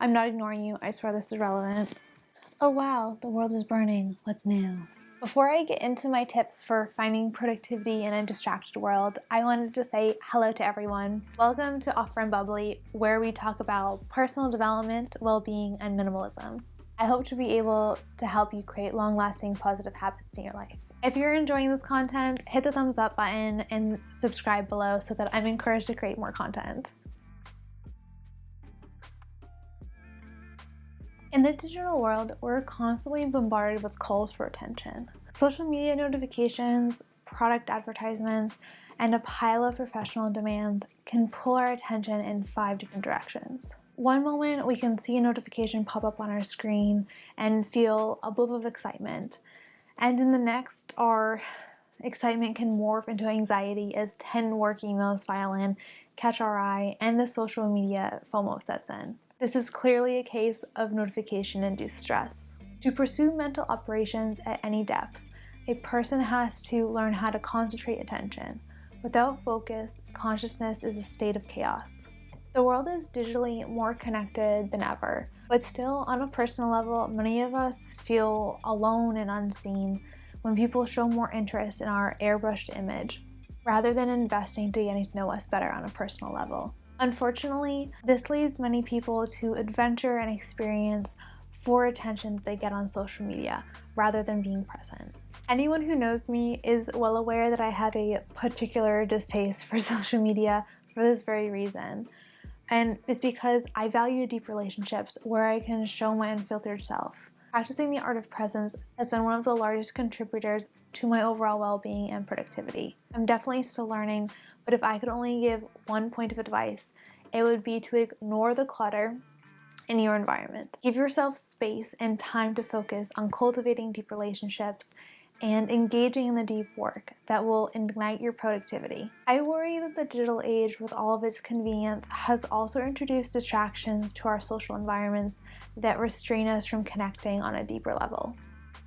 I'm not ignoring you, I swear this is relevant. Oh wow, the world is burning, what's new? Before I get into my tips for finding productivity in a distracted world, I wanted to say hello to everyone. Welcome to Off Brand Bubbly, where we talk about personal development, well-being, and minimalism. I hope to be able to help you create long-lasting positive habits in your life. If you're enjoying this content, hit the thumbs up button and subscribe below so that I'm encouraged to create more content. In the digital world, we're constantly bombarded with calls for attention. Social media notifications, product advertisements, and a pile of professional demands can pull our attention in 5 different directions. One moment, we can see a notification pop up on our screen and feel a blip of excitement. And in the next, our excitement can morph into anxiety as 10 work emails file in, catch our eye, and the social media FOMO sets in. This is clearly a case of notification-induced stress. To pursue mental operations at any depth, a person has to learn how to concentrate attention. Without focus, consciousness is a state of chaos. The world is digitally more connected than ever, but still, on a personal level, many of us feel alone and unseen when people show more interest in our airbrushed image, rather than investing to getting to know us better on a personal level. Unfortunately, this leads many people to adventure and experience for attention that they get on social media, rather than being present. Anyone who knows me is well aware that I have a particular distaste for social media for this very reason. And it's because I value deep relationships where I can show my unfiltered self. Practicing the art of presence has been one of the largest contributors to my overall well-being and productivity. I'm definitely still learning, but if I could only give one point of advice, it would be to ignore the clutter in your environment. Give yourself space and time to focus on cultivating deep relationships and engaging in the deep work that will ignite your productivity. I worry that the digital age, with all of its convenience, has also introduced distractions to our social environments that restrain us from connecting on a deeper level.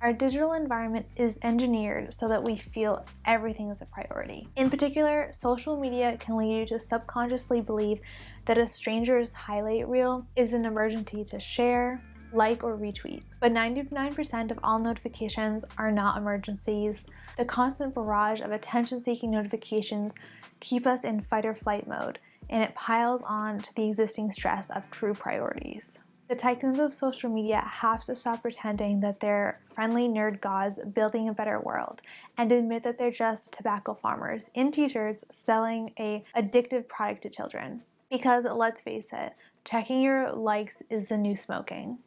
Our digital environment is engineered so that we feel everything is a priority. In particular, social media can lead you to subconsciously believe that a stranger's highlight reel is an emergency to share, like, or retweet. But 99% of all notifications are not emergencies. The constant barrage of attention-seeking notifications keep us in fight or flight mode, and it piles on to the existing stress of true priorities. The tycoons of social media have to stop pretending that they're friendly nerd gods building a better world and admit that they're just tobacco farmers in t-shirts selling an addictive product to children. Because let's face it, checking your likes is the new smoking.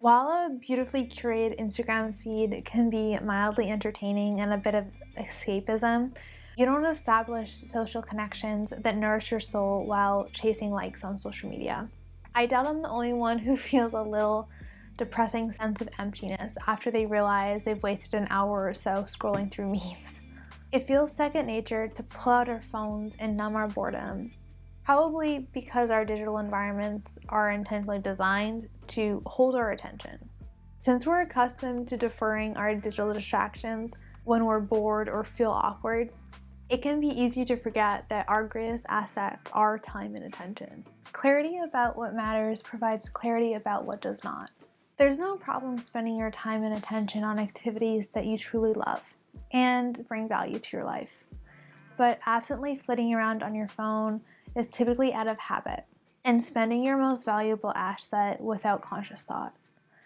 While a beautifully curated Instagram feed can be mildly entertaining and a bit of escapism, you don't establish social connections that nourish your soul while chasing likes on social media. I doubt I'm the only one who feels a little depressing sense of emptiness after they realize they've wasted an hour or so scrolling through memes. It feels second nature to pull out our phones and numb our boredom, probably because our digital environments are intentionally designed to hold our attention. Since we're accustomed to deferring our digital distractions when we're bored or feel awkward, it can be easy to forget that our greatest assets are time and attention. Clarity about what matters provides clarity about what does not. There's no problem spending your time and attention on activities that you truly love and bring value to your life. But absently flitting around on your phone is typically out of habit and spending your most valuable asset without conscious thought.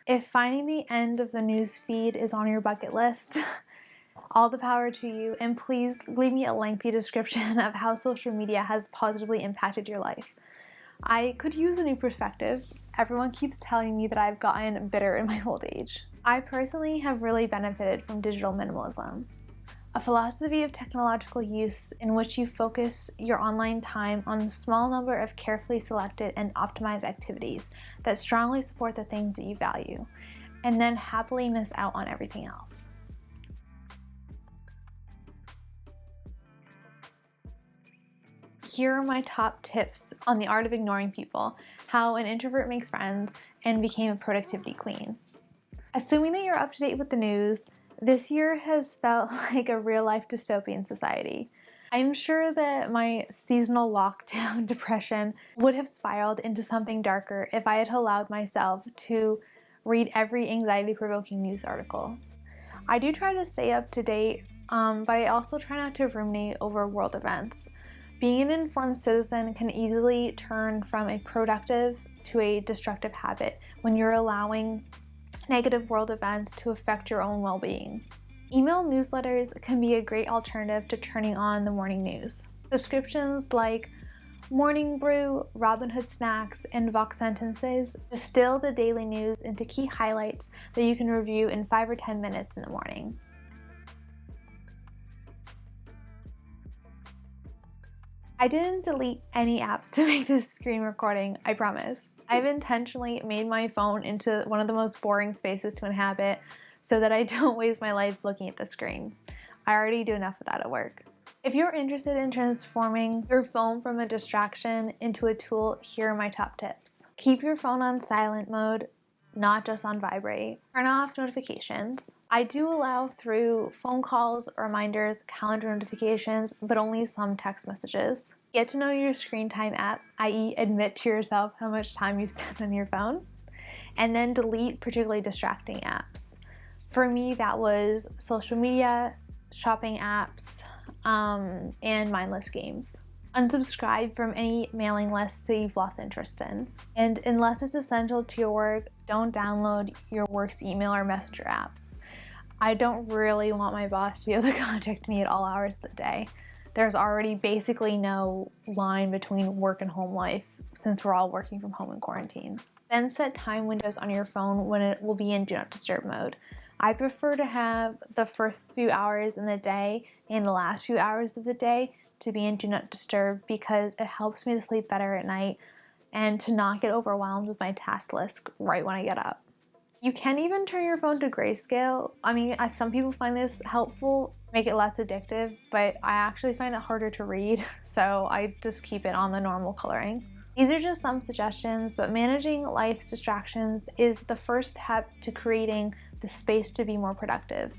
If finding the end of the news feed is on your bucket list, all the power to you, and please leave me a lengthy description of how social media has positively impacted your life. I could use a new perspective. Everyone keeps telling me that I've gotten bitter in my old age. I personally have really benefited from digital minimalism, a philosophy of technological use in which you focus your online time on a small number of carefully selected and optimized activities that strongly support the things that you value, and then happily miss out on everything else. Here are my top tips on the art of ignoring people, how an introvert makes friends, and became a productivity queen. Assuming that you're up to date with the news, this year has felt like a real-life dystopian society. I'm sure that my seasonal lockdown depression would have spiraled into something darker if I had allowed myself to read every anxiety-provoking news article. I do try to stay up to date, but I also try not to ruminate over world events. Being an informed citizen can easily turn from a productive to a destructive habit when you're allowing negative world events to affect your own well-being. Email newsletters can be a great alternative to turning on the morning news. Subscriptions like Morning Brew, Robinhood Snacks, and Vox Sentences distill the daily news into key highlights that you can review in 5 or 10 minutes in the morning. I didn't delete any apps to make this screen recording, I promise. I've intentionally made my phone into one of the most boring spaces to inhabit so that I don't waste my life looking at the screen. I already do enough of that at work. If you're interested in transforming your phone from a distraction into a tool, here are my top tips. Keep your phone on silent mode, not just on vibrate. Turn off notifications. I do allow through phone calls, reminders, calendar notifications, but only some text messages. Get to know your screen time app, i.e. admit to yourself how much time you spend on your phone, and then delete particularly distracting apps. For me, that was social media, shopping apps, and mindless games. Unsubscribe from any mailing lists that you've lost interest in. And unless it's essential to your work, don't download your work's email or messenger apps. I don't really want my boss to be able to contact me at all hours of the day. There's already basically no line between work and home life since we're all working from home in quarantine. Then set time windows on your phone when it will be in Do Not Disturb mode. I prefer to have the first few hours in the day and the last few hours of the day to be in Do Not Disturb because it helps me to sleep better at night and to not get overwhelmed with my task list right when I get up. You can even turn your phone to grayscale. I mean, some people find this helpful, make it less addictive, but I actually find it harder to read, so I just keep it on the normal coloring. These are just some suggestions, but managing life's distractions is the first step to creating the space to be more productive.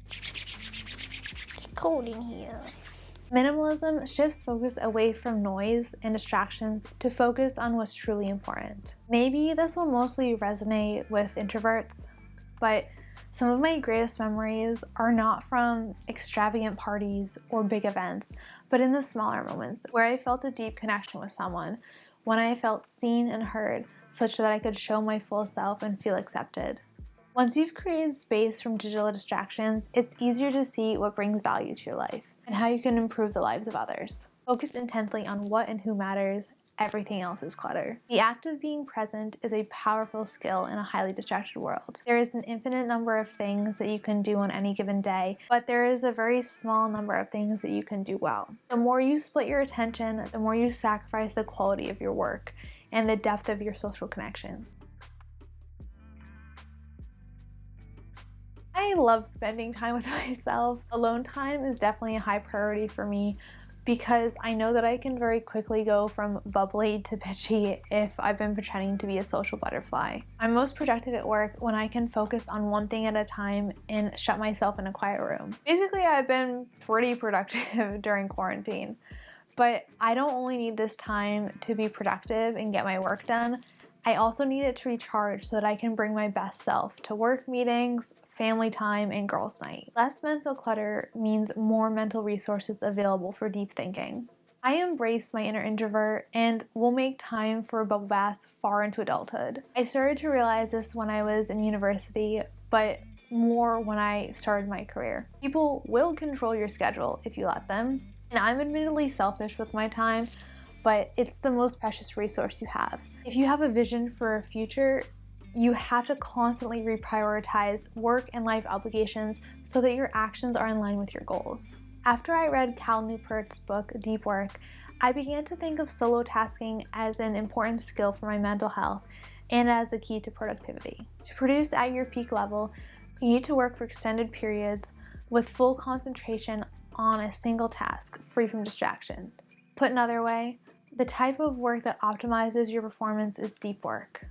It's cold in here. Minimalism shifts focus away from noise and distractions to focus on what's truly important. Maybe this will mostly resonate with introverts, but some of my greatest memories are not from extravagant parties or big events, but in the smaller moments where I felt a deep connection with someone, when I felt seen and heard such that I could show my full self and feel accepted. Once you've created space from digital distractions, it's easier to see what brings value to your life and how you can improve the lives of others. Focus intently on what and who matters. Everything else is clutter. The act of being present is a powerful skill in a highly distracted world. There is an infinite number of things that you can do on any given day, but there is a very small number of things that you can do well. The more you split your attention, the more you sacrifice the quality of your work and the depth of your social connections. I love spending time with myself. Alone time is definitely a high priority for me because I know that I can very quickly go from bubbly to bitchy if I've been pretending to be a social butterfly. I'm most productive at work when I can focus on one thing at a time and shut myself in a quiet room. Basically, I've been pretty productive during quarantine, but I don't only need this time to be productive and get my work done. I also need it to recharge so that I can bring my best self to work meetings, family time, and girls' night. Less mental clutter means more mental resources available for deep thinking. I embrace my inner introvert and will make time for bubble baths far into adulthood. I started to realize this when I was in university, but more when I started my career. People will control your schedule if you let them, and I'm admittedly selfish with my time, but it's the most precious resource you have. If you have a vision for a future, you have to constantly reprioritize work and life obligations so that your actions are in line with your goals. After I read Cal Newport's book, Deep Work, I began to think of solo tasking as an important skill for my mental health and as the key to productivity. To produce at your peak level, you need to work for extended periods with full concentration on a single task, free from distraction. Put another way, the type of work that optimizes your performance is deep work.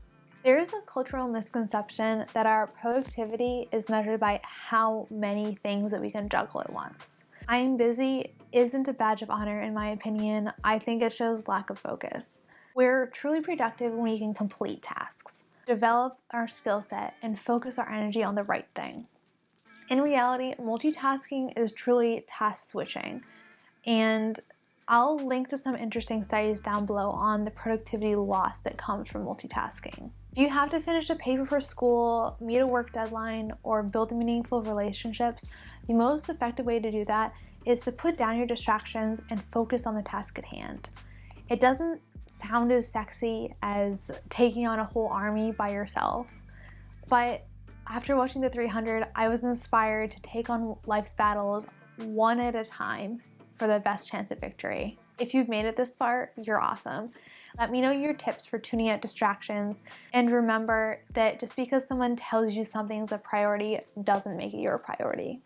There is a cultural misconception that our productivity is measured by how many things that we can juggle at once. I am busy isn't a badge of honor in my opinion. I think it shows lack of focus. We're truly productive when we can complete tasks, develop our skill set, and focus our energy on the right thing. In reality, multitasking is truly task switching, and I'll link to some interesting studies down below on the productivity loss that comes from multitasking. If you have to finish a paper for school, meet a work deadline, or build meaningful relationships, the most effective way to do that is to put down your distractions and focus on the task at hand. It doesn't sound as sexy as taking on a whole army by yourself, but after watching The 300, I was inspired to take on life's battles one at a time for the best chance at victory. If you've made it this far, you're awesome. Let me know your tips for tuning out distractions, and remember that just because someone tells you something's a priority doesn't make it your priority.